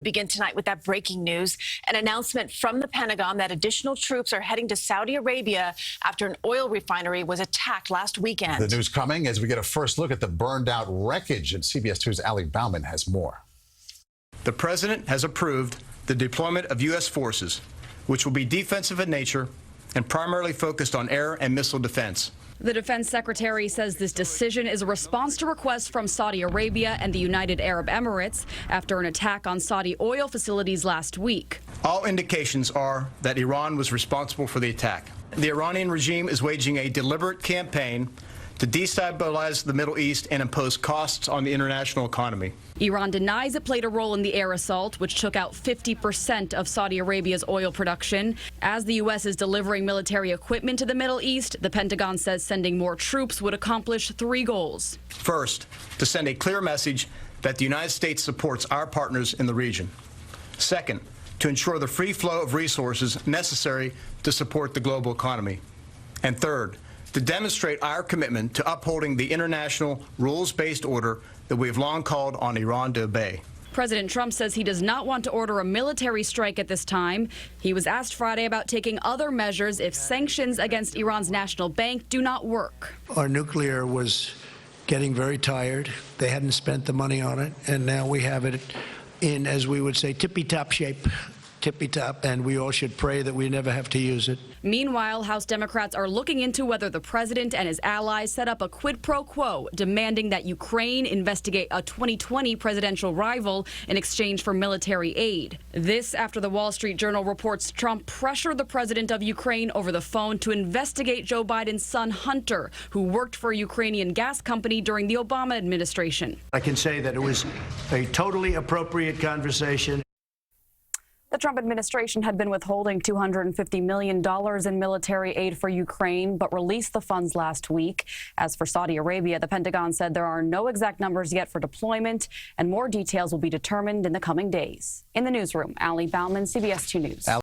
Begin tonight with that breaking news, an announcement from the Pentagon that additional troops are heading to Saudi Arabia after an oil refinery was attacked last weekend. The news coming as we get a first look at the burned out wreckage, and CBS 2's Bauman has more. The president has approved the deployment of U.S. forces, which will be defensive in nature and primarily focused on air and missile defense. The defense secretary says this decision is a response to requests from Saudi Arabia and the United Arab Emirates after an attack on Saudi oil facilities last week. All indications are that Iran was responsible for the attack. The Iranian regime is waging a deliberate campaign to destabilize the Middle East and impose costs on the international economy. Iran denies it played a role in the air assault, which took out 50% of Saudi Arabia's oil production. As the U.S. is delivering military equipment to the Middle East, the Pentagon says sending more troops would accomplish 3 goals. First, to send a clear message that the United States supports our partners in the region. Second, to ensure the free flow of resources necessary to support the global economy. And third, to demonstrate our commitment to upholding the international rules-based order that we have long called on Iran to obey. President Trump says he does not want to order a military strike at this time. He was asked Friday about taking other measures if sanctions against Iran's national bank do not work. Our nuclear was getting very tired. They hadn't spent the money on it, and now we have it in, as we would say, tippy-top shape. Tippy-top, and we all should pray that we never have to use it. Meanwhile, House Democrats are looking into whether the president and his allies set up a quid pro quo, demanding that Ukraine investigate a 2020 presidential rival in exchange for military aid. This after the Wall Street Journal reports Trump pressured the president of Ukraine over the phone to investigate Joe Biden's son Hunter, who worked for a Ukrainian gas company during the Obama administration. I can say that it was a totally appropriate conversation. The Trump administration had been withholding $250 million in military aid for Ukraine, but released the funds last week. As for Saudi Arabia, the Pentagon said there are no exact numbers yet for deployment, and more details will be determined in the coming days. In the newsroom, Bauman, CBS 2 News.